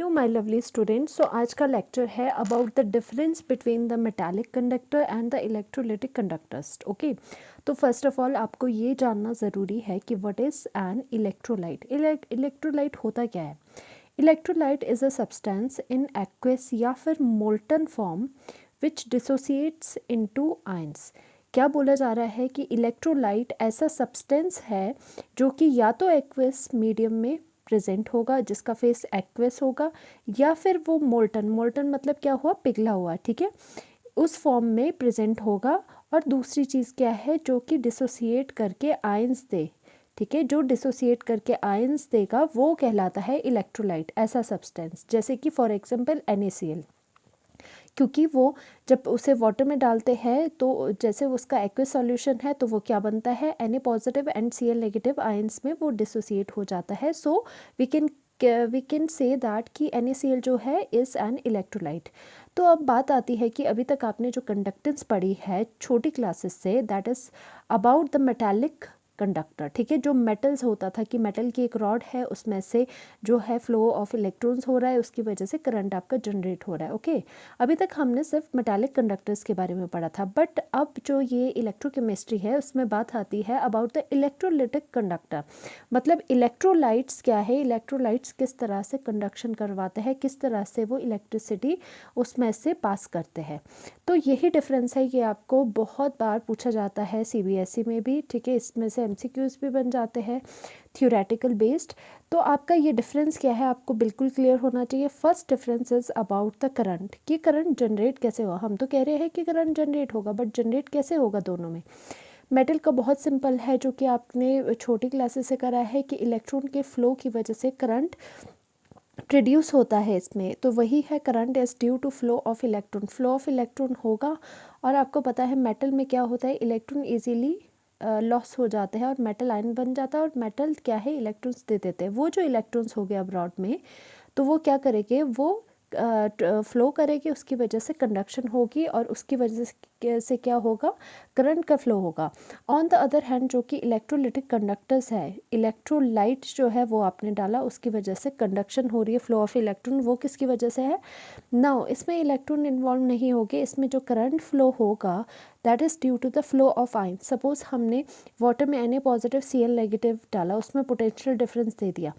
Hello my lovely students. So आज का lecture है about the difference between the metallic conductor and the electrolytic conductors. Okay, तो first of all आपको ये जानना ज़रूरी है कि what is an electrolyte. Electrolyte होता क्या है? Electrolyte is a substance in aqueous या फिर molten form which dissociates into ions. क्या बोला जा रहा है कि इलेक्ट्रोलाइट ऐसा सब्सटेंस है जो कि या तो एक्वस मीडियम में प्रेजेंट होगा, जिसका फेस एक्वेस होगा, या फिर वो मोल्टन मोल्टन मतलब क्या हुआ, पिघला हुआ, ठीक है, उस फॉर्म में प्रेजेंट होगा। और दूसरी चीज़ क्या है, जो कि डिसोसिएट करके आयंस दे, ठीक है, जो डिसोसिएट करके आयंस देगा वो कहलाता है इलेक्ट्रोलाइट। ऐसा सब्सटेंस जैसे कि फॉर एग्जांपल NaCl, क्योंकि वो जब उसे वाटर में डालते हैं तो जैसे उसका एक्वस सॉल्यूशन है तो वो क्या बनता है, Na positive and Cl negative ions में वो डिसोसिएट हो जाता है। So we can say that कि NaCl जो है इज़ एन इलेक्ट्रोलाइट। तो अब बात आती है कि अभी तक आपने जो कंडक्टेंस पढ़ी है छोटी क्लासेस से, that is about the metallic conductor, ठीक है, जो मेटल्स होता था कि मेटल की एक रॉड है, उसमें से जो है फ्लो ऑफ इलेक्ट्रॉन्स हो रहा है, उसकी वजह से करंट आपका जनरेट हो रहा है। ओके, अभी तक हमने सिर्फ मेटालिक कंडक्टर्स के बारे में पढ़ा था, बट अब जो ये इलेक्ट्रोकेमिस्ट्री है उसमें बात आती है अबाउट द इलेक्ट्रोलिटिक कंडक्टर। मतलब इलेक्ट्रोलाइट्स क्या है, इलेक्ट्रोलाइट्स किस तरह से कंडक्शन करवाते हैं, किस तरह से वो इलेक्ट्रिसिटी उसमें से पास करते हैं। तो यही डिफरेंस है, ये आपको बहुत बार पूछा जाता है CBSE में भी, ठीक है, इसमें से MCQs भी बन जाते हैं थ्योरेटिकल बेस्ड। तो आपका ये डिफरेंस क्या है आपको बिल्कुल क्लियर होना चाहिए। First difference is about the current, कि करंट जनरेट कैसे होगा। हम तो कह रहे हैं कि करंट जनरेट होगा, बट जनरेट कैसे होगा दोनों में। मेटल का बहुत सिंपल है, जो कि आपने छोटी क्लासेस से करा है, कि इलेक्ट्रॉन के फ्लो की वजह से करंट प्रोड्यूस होता है इसमें, तो वही है current is due to flow of electron. Flow of electron होगा, और आपको पता है मेटल में क्या होता है, इलेक्ट्रॉन इजीली लॉस हो जाते हैं और मेटल आयन बन जाता है, और मेटल क्या है, इलेक्ट्रॉन्स दे देते हैं। वो जो इलेक्ट्रॉन्स हो गए अब्रॉड में, तो वो क्या करेंगे, वो फ्लो करेगी, उसकी वजह से कंडक्शन होगी, और उसकी वजह से क्या होगा, करंट का फ्लो होगा। ऑन द अदर हैंड जो कि इलेक्ट्रोलिटिक कंडक्टर्स है, इलेक्ट्रोलाइट जो है वो आपने डाला, उसकी वजह से कंडक्शन हो रही है, फ्लो ऑफ इलेक्ट्रॉन, वो किसकी वजह से है, नाउ इसमें इलेक्ट्रॉन इन्वॉल्व नहीं होगे, इसमें जो करंट फ्लो होगा that is due to the flow of ion. Suppose हमने वाटर में Na पॉजिटिव Cl नेगेटिव डाला, उसमें पोटेंशियल डिफरेंस दे दिया,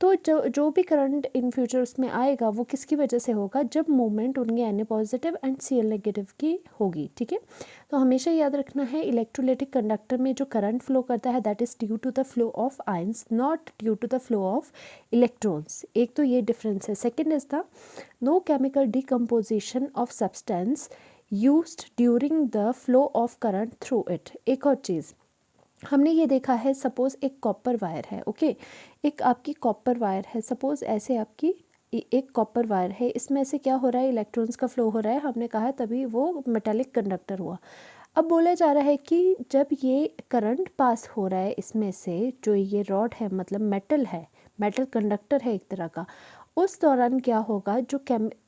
तो जो भी करंट इन फ्यूचर उसमें आएगा वो किसकी वजह से होगा, जब मूवमेंट उनके Na positive and Cl negative की होगी, ठीक है। तो हमेशा याद रखना है, इलेक्ट्रोलाइटिक कंडक्टर में जो करंट फ्लो करता है that is due to the flow of ions, not due to the flow of electrons. एक तो ये डिफरेंस है। Second is the no chemical decomposition of substance used during the flow of current through it. एक और चीज़ हमने ये देखा है, सपोज़ एक कॉपर वायर है, ओके, एक आपकी कॉपर वायर है, सपोज़ ऐसे आपकी एक कॉपर वायर है, इसमें से क्या हो रहा है, इलेक्ट्रॉन्स का फ्लो हो रहा है, हमने कहा तभी वो मेटालिक कंडक्टर हुआ। अब बोला जा रहा है कि जब ये करंट पास हो रहा है इसमें से, जो ये रॉड है मतलब मेटल है, मेटल कंडक्टर है एक तरह का, उस दौरान क्या होगा, जो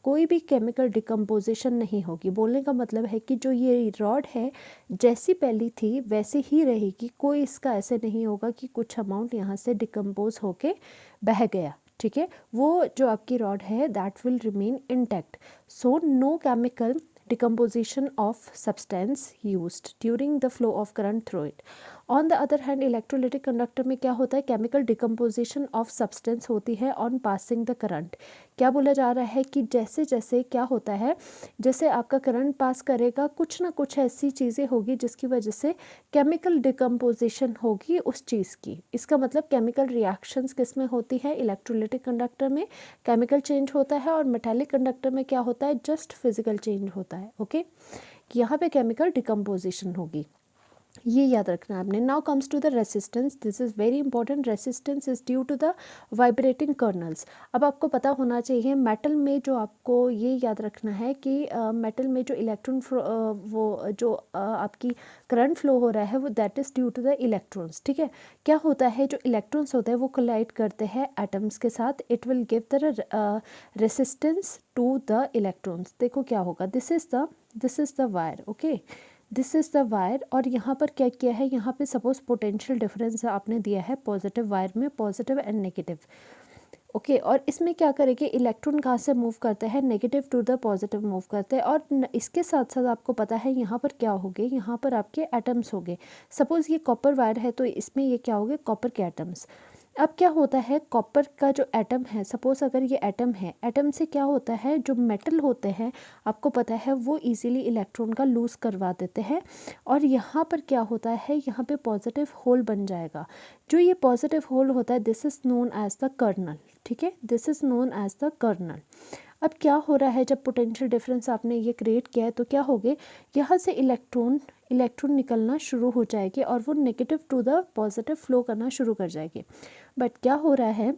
कोई भी केमिकल डिकम्पोजिशन नहीं होगी। बोलने का मतलब है कि जो ये रॉड है जैसी पहली थी वैसे ही रहेगी, कोई इसका ऐसे नहीं होगा कि कुछ अमाउंट यहाँ से डिकम्पोज होके बह गया, ठीक है। वो जो आपकी रॉड है that will remain intact. So no chemical decomposition of substance used during the flow of current through it. On the other hand, electrolytic conductor में क्या होता है, chemical decomposition of substance होती है on passing the current। क्या बोला जा रहा है कि जैसे जैसे क्या होता है, जैसे आपका करंट पास करेगा, कुछ ना कुछ ऐसी चीज़ें होगी जिसकी वजह से केमिकल डिकम्पोजिशन होगी उस चीज़ की। इसका मतलब केमिकल रिएक्शंस किस में होती है, इलेक्ट्रोलिटिक कंडक्टर में केमिकल चेंज होता है, और मेटालिक कंडक्टर में क्या होता है, जस्ट फिजिकल चेंज होता है। ओके, यहाँ पे केमिकल डिकम्पोजिशन होगी, ये याद रखना है आपने। Now comes to the resistance, this is very important. Resistance is due to the vibrating kernels. अब आपको पता होना चाहिए मेटल में, जो आपको ये याद रखना है कि मेटल में जो इलेक्ट्रॉन वो जो आपकी करंट फ्लो हो रहा है वो that is due to the electrons, ठीक है। क्या होता है, जो इलेक्ट्रॉन्स होते हैं वो कोलाइड करते हैं एटम्स के साथ, it will give the resistance to the electrons. देखो क्या होगा, this is the wire, okay, this is the wire, और यहाँ पर क्या किया है, यहाँ पे सपोज पोटेंशियल डिफरेंस आपने दिया है पॉजिटिव वायर में, पॉजिटिव एंड नेगेटिव। ओके और इसमें क्या करेंगे, इलेक्ट्रॉन कहाँ से मूव करते हैं, negative to the positive move करते हैं। और इसके साथ साथ आपको पता है यहाँ पर क्या होंगे, यहाँ पर आपके एटम्स होंगे। सपोज़ ये कॉपर वायर है तो इसमें ये क्या होंगे, कॉपर के एटम्स। अब क्या होता है, कॉपर का जो एटम है, सपोज़ अगर ये एटम है, एटम से क्या होता है, जो मेटल होते हैं आपको पता है वो इजीली इलेक्ट्रॉन का लूज़ करवा देते हैं। और यहाँ पर क्या होता है, यहाँ पे पॉजिटिव होल बन जाएगा। जो ये पॉजिटिव होल होता है, this is known as the kernel. ठीक है, this is known as the kernel. अब क्या हो रहा है, जब पोटेंशियल डिफरेंस आपने ये क्रिएट किया है तो क्या होगे, यहाँ से इलेक्ट्रॉन निकलना शुरू हो जाएगी और वो negative to the positive flow करना शुरू कर जाएगी। बट क्या हो रहा है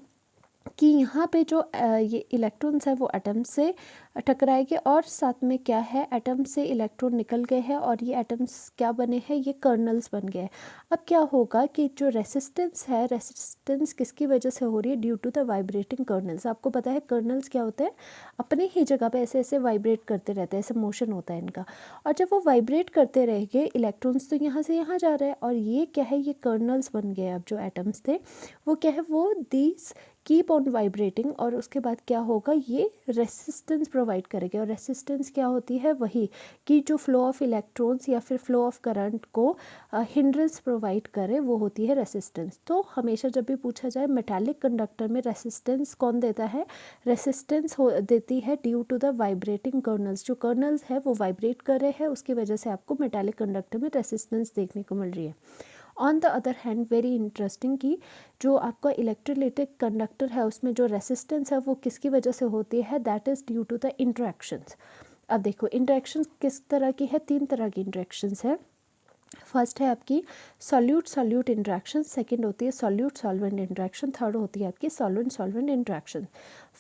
कि यहाँ पे जो ये इलेक्ट्रॉन्स है वो एटम से टकराएंगे और साथ में क्या है, एटम से इलेक्ट्रॉन निकल गए हैं और ये एटम्स क्या बने हैं, ये कर्नल्स बन गए हैं। अब क्या होगा कि जो रेसिस्टेंस है, रेसिस्टेंस किसकी वजह से हो रही है, due to the vibrating kernels. आपको पता है कर्नल्स क्या होते हैं, अपनी ही जगह पे ऐसे ऐसे वाइब्रेट करते रहते हैं, ऐसे मोशन होता है इनका। और जब वो वाइब्रेट करते रहेंगे, इलेक्ट्रॉन्स तो यहाँ से यहाँ जा रहे हैं और ये क्या है, ये कर्नल्स बन गए। अब जो एटम्स थे वो क्या है, वो दीज कीप ऑन वाइब्रेटिंग और उसके बाद क्या होगा, ये रेसिस्टेंस प्रोवाइड करेंगे। और रेसिस्टेंस क्या होती है, वही कि जो फ्लो ऑफ इलेक्ट्रॉन्स या फिर फ्लो ऑफ करंट को हिंड्रेंस प्रोवाइड करे, वो होती है रेसिस्टेंस। तो हमेशा जब भी पूछा जाए मेटालिक कंडक्टर में रेसिस्टेंस कौन देता है, रेसिस्टेंस देती है due to the vibrating kernels. जो कर्नल्स है वो वाइब्रेट कर रहे हैं, उसकी वजह से आपको मेटालिक कंडक्टर में रेसिस्टेंस देखने को मिल रही है। On the other hand very interesting कि जो आपका इलेक्ट्रोलाइटिक कंडक्टर है उसमें जो रेसिस्टेंस है वो किसकी वजह से होती है, that is due to the interactions. अब देखो इंटरेक्शंस किस तरह की है, 3 तरह की इंटरेक्शंस है। फर्स्ट है आपकी सॉल्यूट सॉल्यूट इंटरेक्शन, सेकंड होती है सॉल्यूट सॉल्वेंट इंटरेक्शन, थर्ड होती है आपकी सॉल्वेंट सॉल्वेंट इंटरेक्शन।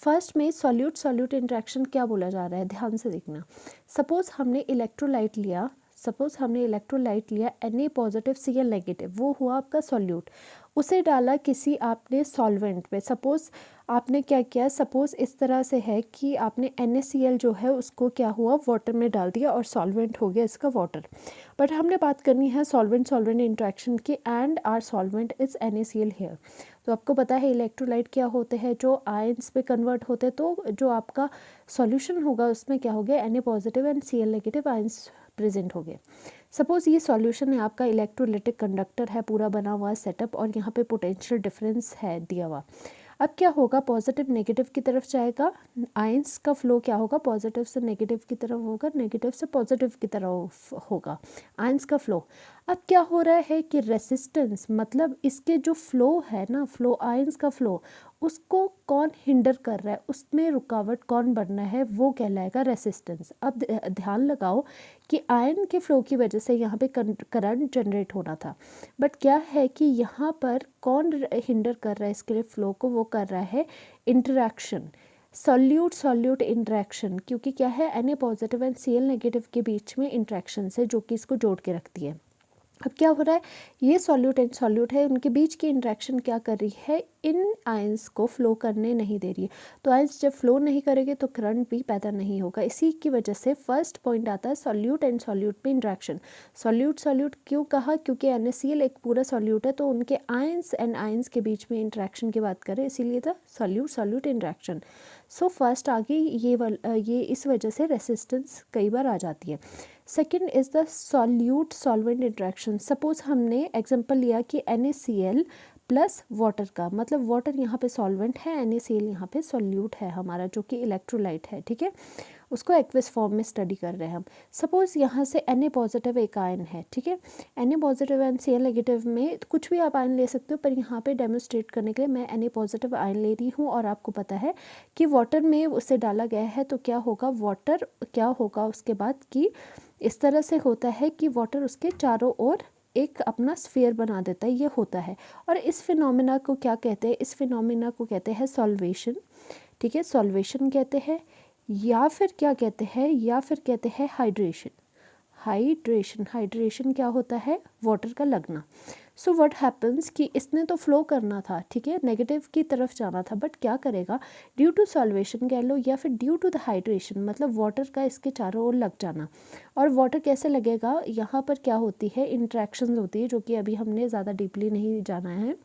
फर्स्ट में सॉल्यूट सॉल्यूट इंटरेक्शन क्या बोला जा रहा है, ध्यान से देखना। सपोज़ हमने इलेक्ट्रोलाइट लिया, Na पॉजिटिव Cl नेगेटिव, वो हुआ आपका सॉल्यूट। उसे डाला किसी आपने सॉल्वेंट में, सपोज़ आपने क्या किया, सपोज़ इस तरह से है कि आपने NaCl जो है उसको क्या हुआ, वाटर में डाल दिया और सॉल्वेंट हो गया इसका वाटर। बट हमने बात करनी है सॉल्वेंट सॉल्वेंट इंट्रैक्शन की, and our solvent is NaCl here. तो आपको पता है इलेक्ट्रोलाइट क्या होते हैं, जो आयंस पे कन्वर्ट होते हैं। तो जो आपका सॉल्यूशन होगा उसमें क्या हो गया, Na positive and Cl negative ions present हो गए। सपोज़ ये सॉल्यूशन है आपका, इलेक्ट्रोलाइटिक कंडक्टर है पूरा बना हुआ सेटअप और यहाँ पे पोटेंशियल डिफरेंस है दिया हुआ। अब क्या होगा, पॉजिटिव नेगेटिव की तरफ जाएगा, आयंस का फ्लो क्या होगा, पॉजिटिव से नेगेटिव की तरफ होगा, नेगेटिव से पॉजिटिव की तरफ होगा आयंस का फ्लो। अब क्या हो रहा है कि रेसिस्टेंस मतलब इसके जो फ्लो है ना, फ्लो आयंस का फ्लो, उसको कौन हिंडर कर रहा है, उसमें रुकावट कौन बन रहा है, वो कहलाएगा रेसिस्टेंस। अब ध्यान लगाओ कि आयन के फ्लो की वजह से यहाँ पे करंट जनरेट होना था, बट क्या है कि यहाँ पर कौन हिंडर कर रहा है इसके लिए फ्लो को, वो कर रहा है इंटरेक्शन, सॉल्यूट सॉल्यूट इंटरेक्शन। क्योंकि क्या है, Na positive and Cl negative के बीच में इंटरेक्शन है जो कि इसको जोड़ के रखती है। अब क्या हो रहा है, ये सॉल्यूट एंड सॉल्यूट है, उनके बीच की इंटरेक्शन क्या कर रही है, इन आयंस को फ्लो करने नहीं दे रही है। तो आयंस जब फ्लो नहीं करेंगे तो करंट भी पैदा नहीं होगा। इसी की वजह से फर्स्ट पॉइंट आता है सॉल्यूट एंड सॉल्यूट में इंटरेक्शन। सॉल्यूट सॉल्यूट क्यों कहा, क्योंकि NaCl एक पूरा सॉल्यूट है, तो उनके आयंस एंड आयंस के बीच में इंटरेक्शन की बात करें, इसीलिए था solute solute interaction. So first आगे ये इस वजह से रेसिस्टेंस कई बार आ जाती है। Second is the solute solvent interaction. Suppose हमने एग्जांपल लिया कि NaCl प्लस वाटर का, मतलब वाटर यहाँ पे सॉल्वेंट है, NaCl यहाँ पे सॉल्यूट है हमारा जो कि इलेक्ट्रोलाइट है, ठीक है, उसको एक्वस फॉर्म में स्टडी कर रहे हैं हम। सपोज़ यहाँ से Na पॉजिटिव एक आयन है, ठीक है, Na positive and Cl negative में कुछ भी आप आयन ले सकते हो, पर यहाँ पे डेमोन्स्ट्रेट करने के लिए मैं Na पॉजिटिव आयन ले रही हूँ और आपको पता है कि वाटर में उसे डाला गया है। तो क्या होगा, वाटर क्या होगा उसके बाद कि इस तरह से होता है कि वाटर उसके चारों ओर एक अपना स्फीयर बना देता है, ये होता है। और इस फिनोमिना को क्या कहते हैं, इस फिनोमिना को कहते हैं सॉल्वेशन, ठीक है, सॉल्वेशन कहते हैं, या फिर क्या कहते हैं, या फिर कहते हैं हाइड्रेशन। हाइड्रेशन, हाइड्रेशन क्या होता है, वाटर का लगना। सो व्हाट हैपन्स कि इसने तो फ्लो करना था, ठीक है, नेगेटिव की तरफ जाना था, बट क्या करेगा, ड्यू टू सॉल्वेशन कह लो या फिर ड्यू टू द हाइड्रेशन, मतलब वाटर का इसके चारों ओर लग जाना। और वाटर कैसे लगेगा, यहाँ पर क्या होती है, इंट्रैक्शन होती है, जो कि अभी हमने ज़्यादा डीपली नहीं जाना है।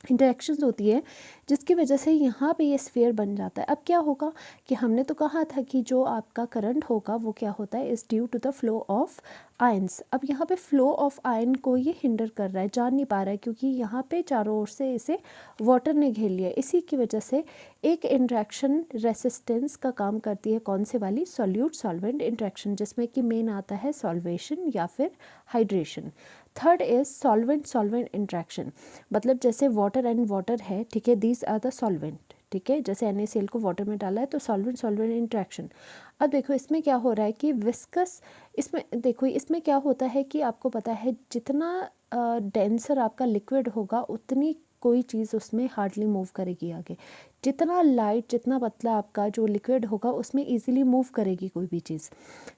इंटरेक्शंस होती है जिसकी वजह से यहाँ पे ये स्फीयर बन जाता है। अब क्या होगा कि हमने तो कहा था कि जो आपका करंट होगा वो क्या होता है, is due to the flow of ions. अब यहाँ पे फ्लो ऑफ आयन को ये हिंडर कर रहा है, जा नहीं पा रहा है, क्योंकि यहाँ पे चारों ओर से इसे वाटर ने घेर लिया। इसी की वजह से एक इंट्रैक्शन रेसिस्टेंस का काम करती है, कौन से वाली, सॉल्यूट सॉल्वेंट इंट्रैक्शन, जिसमें कि मेन आता है सॉल्वेशन या फिर hydration. Third is solvent solvent interaction, मतलब जैसे वाटर एंड वाटर है, ठीक है, दीज आर द सॉल्वेंट, ठीक है, जैसे NaCl को वाटर में डाला है तो सॉल्वेंट सॉल्वेंट इंट्रैक्शन। अब देखो इसमें क्या हो रहा है कि विस्कस, इसमें देखो इसमें क्या होता है कि आपको पता है जितना डेंसर आपका लिक्विड होगा उतनी कोई चीज़ उसमें हार्डली मूव करेगी आगे, जितना लाइट जितना पतला आपका जो लिक्विड होगा उसमें इजीली मूव करेगी कोई भी चीज़।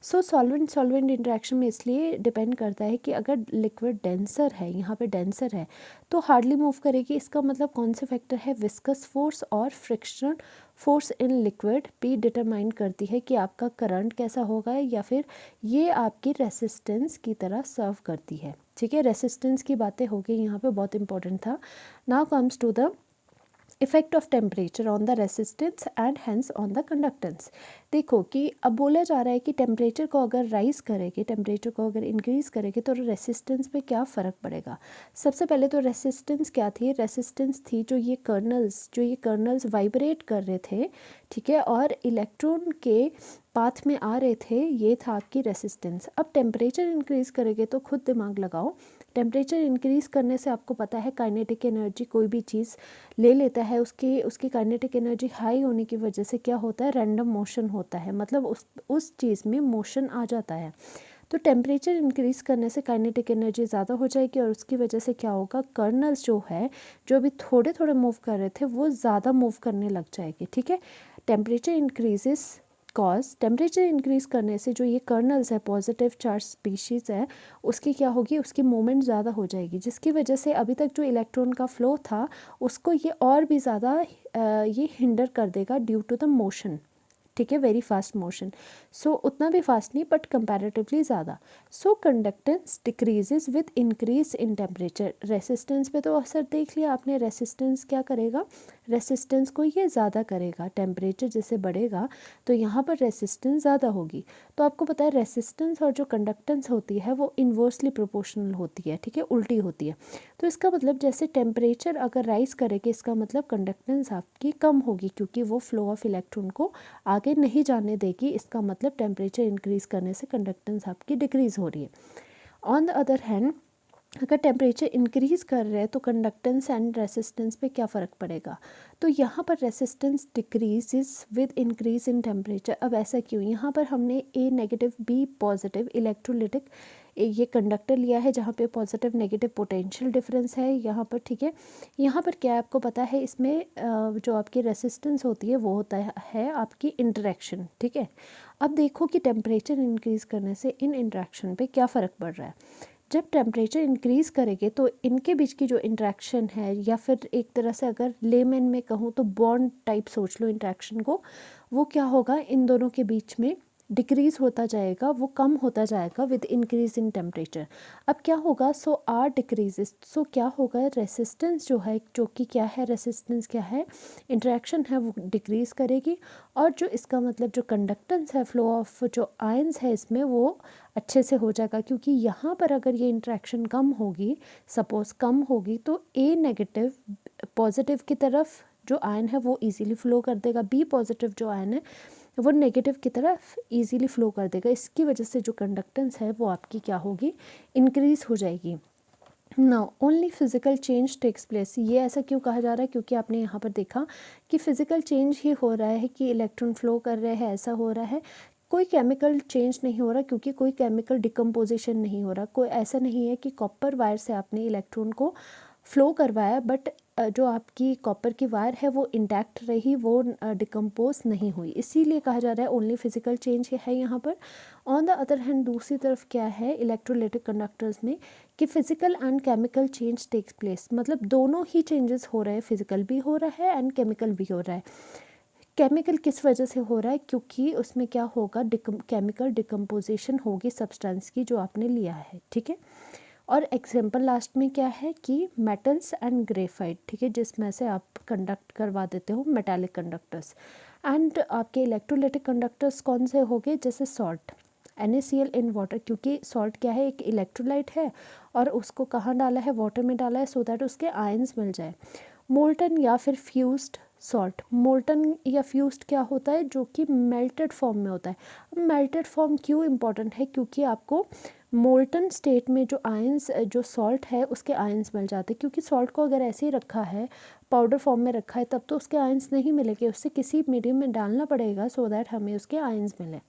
सो सॉल्वेंट सॉल्वेंट इंटरेक्शन में इसलिए डिपेंड करता है कि अगर लिक्विड डेंसर है, यहाँ पे डेंसर है तो हार्डली मूव करेगी। इसका मतलब कौन से फैक्टर है, विस्कस फोर्स और फ्रिक्शन फोर्स इन लिक्विड भी डिटरमाइन करती है कि आपका करंट कैसा होगा, या फिर ये आपकी रेसिस्टेंस की तरह सर्व करती है। ठीक है, रेसिस्टेंस की बातें हो गई यहाँ पे, बहुत इंपॉर्टेंट था। Now comes to the effect of temperature on the resistance and hence on the conductance. देखो कि अब बोला जा रहा है कि टेम्परेचर को अगर राइज करेंगे, टेम्परेचर को अगर इंक्रीज़ करेंगे तो रेसिस्टेंस पे क्या फ़र्क पड़ेगा। सबसे पहले तो रेसिस्टेंस क्या थी, रेसिस्टेंस थी जो ये कर्नल्स वाइब्रेट कर रहे थे, ठीक है, और इलेक्ट्रॉन के पाथ में आ रहे थे, ये था आपकी रेसिस्टेंस। अब टेम्परेचर इंक्रीज़ करेंगे तो खुद दिमाग लगाओ, टेम्परेचर इंक्रीज़ करने से आपको पता है काइनेटिक एनर्जी कोई भी चीज़ ले लेता है, उसकी काइनेटिक एनर्जी हाई होने की वजह से क्या होता है, रैंडम मोशन होता है, मतलब उस चीज़ में मोशन आ जाता है। तो टेम्परेचर इंक्रीज़ करने से काइनेटिक एनर्जी ज़्यादा हो जाएगी और उसकी वजह से क्या होगा, कर्नल्स जो है जो अभी थोड़े थोड़े मूव कर रहे थे वो ज़्यादा मूव करने लग जाएगी। ठीक है, temperature increases cause, temperature increase करने से जो ये कर्नल्स है, पॉजिटिव चार्ज स्पीशीज़ है, उसकी क्या होगी, उसकी मूवमेंट ज़्यादा हो जाएगी, जिसकी वजह से अभी तक जो इलेक्ट्रॉन का फ्लो था उसको ये और भी ज़्यादा ये हिंडर कर देगा ड्यू टू द मोशन। ठीक है, वेरी फास्ट मोशन। सो उतना भी फास्ट नहीं बट कंपैरेटिवली ज़्यादा। So conductance decreases with increase in temperature. Resistance पे तो असर देख लिया आपने, रेसिस्टेंस क्या करेगा, रेसिस्टेंस को ये ज़्यादा करेगा, टेम्परेचर जैसे बढ़ेगा तो यहाँ पर रेसिस्टेंस ज़्यादा होगी। तो आपको पता है रेसिस्टेंस और जो कंडक्टेंस होती है वो इन्वर्सली प्रोपोर्शनल होती है, ठीक है, उल्टी होती है। तो इसका मतलब जैसे टेम्परेचर अगर राइज करेगी इसका मतलब कंडक्टेंस आपकी कम होगी, क्योंकि वो फ्लो ऑफ इलेक्ट्रॉन को आगे नहीं जाने देगी। इसका मतलब टेम्परेचर इंक्रीज़ करने से कंडक्टेंस आपकी डिक्रीज़ हो रही है। ऑन द अदर हैंड अगर टेम्परेचर इंक्रीज़ कर रहे हैं तो कंडक्टेंस एंड रेसिस्टेंस पे क्या फ़र्क पड़ेगा, तो यहाँ पर resistance decreases with increase in temperature. अब ऐसा क्यों, यहाँ पर हमने A negative B positive electrolytic ये कंडक्टर लिया है जहाँ पे पॉजिटिव नेगेटिव पोटेंशियल डिफरेंस है यहाँ पर। ठीक है, यहाँ पर क्या आपको पता है, इसमें जो आपकी रेसिस्टेंस होती है वो होता है आपकी इंटरेक्शन। ठीक है, अब देखो कि टेम्परेचर इंक्रीज़ करने से इन इंटरेक्शन पे क्या फ़र्क पड़ रहा है। जब टेम्परेचर इंक्रीज़ करेंगे तो इनके बीच की जो इंटरेक्शन है, या फिर एक तरह से अगर लेमन में कहूँ तो बॉन्ड टाइप सोच लो इंटरेक्शन को, वो क्या होगा, इन दोनों के बीच में डिक्रीज़ होता जाएगा, वो कम होता जाएगा विद इंक्रीज इन टेम्परेचर। अब क्या होगा, सो आर डिक्रीजेस, सो क्या होगा, रेसिस्टेंस जो है, जो कि क्या है, रेसिस्टेंस क्या है, इंटरेक्शन है, वो डिक्रीज़ करेगी, और जो इसका मतलब जो कंडक्टेंस है, फ्लो ऑफ जो आयंस है इसमें, वो अच्छे से हो जाएगा। क्योंकि यहाँ पर अगर ये इंटरेक्शन कम होगी, सपोज़ कम होगी, तो A नेगेटिव पॉजिटिव की तरफ जो आयन है वो इजीली फ्लो कर देगा, B पॉजिटिव जो आयन है वो नेगेटिव की तरफ इजीली फ्लो कर देगा। इसकी वजह से जो कंडक्टेंस है वो आपकी क्या होगी, इंक्रीज़ हो जाएगी। Now only physical change takes place. ये ऐसा क्यों कहा जा रहा है, क्योंकि आपने यहाँ पर देखा कि फिजिकल चेंज ही हो रहा है, कि इलेक्ट्रॉन फ्लो कर रहे हैं, ऐसा हो रहा है, कोई केमिकल चेंज नहीं हो रहा, क्योंकि कोई केमिकल डिकम्पोजिशन नहीं हो रहा। कोई ऐसा नहीं है कि कॉपर वायर से आपने इलेक्ट्रॉन को फ्लो करवाया बट जो आपकी कॉपर की वायर है वो इंटैक्ट रही, वो डिकम्पोज नहीं हुई, इसीलिए कहा जा रहा है ओनली फिजिकल चेंज है यहाँ पर। ऑन द अदर हैंड दूसरी तरफ क्या है इलेक्ट्रोलाइटिक कंडक्टर्स में, कि physical and chemical change takes place, मतलब दोनों ही चेंजेस हो रहे हैं, फिजिकल भी हो रहा है एंड केमिकल भी हो रहा है। केमिकल किस वजह से हो रहा है, क्योंकि उसमें क्या होगा, केमिकल डिकम्पोजिशन होगी सब्सटेंस की जो आपने लिया है। ठीक है, और एग्जाम्पल लास्ट में क्या है कि मेटल्स एंड ग्रेफाइट, ठीक है, जिसमें से आप कंडक्ट करवा देते हो मेटालिक कंडक्टर्स। एंड आपके इलेक्ट्रोलिटिक कंडक्टर्स कौन से हो गए, जैसे सॉल्ट, NaCl इन वाटर, क्योंकि सॉल्ट क्या है, एक इलेक्ट्रोलाइट है और उसको कहाँ डाला है, वाटर में डाला है, सो दैट उसके आयंस मिल जाए। मोल्टन या फिर फ्यूज्ड सॉल्ट, मोल्टन या फ्यूज्ड क्या होता है, जो कि मेल्टेड फॉर्म में होता है। मेल्टेड फॉर्म क्यों इम्पोर्टेंट है, क्योंकि आपको मोल्टन स्टेट में जो आयंस, जो सॉल्ट है उसके आयंस मिल जाते हैं, क्योंकि सॉल्ट को अगर ऐसे ही रखा है, पाउडर फॉर्म में रखा है, तब तो उसके आयंस नहीं मिलेंगे, उससे किसी मीडियम में डालना पड़ेगा सो दैट हमें उसके आयंस मिले।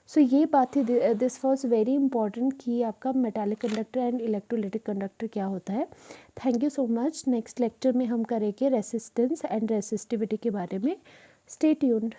सो ये बात थी, दिस वॉज वेरी इंपॉर्टेंट कि आपका metallic conductor and electrolytic conductor क्या होता है। Thank you so much. Next lecture में हम करेंगे रेसिस्टेंस एंड रेसिस्टिविटी के बारे में। Stay tuned.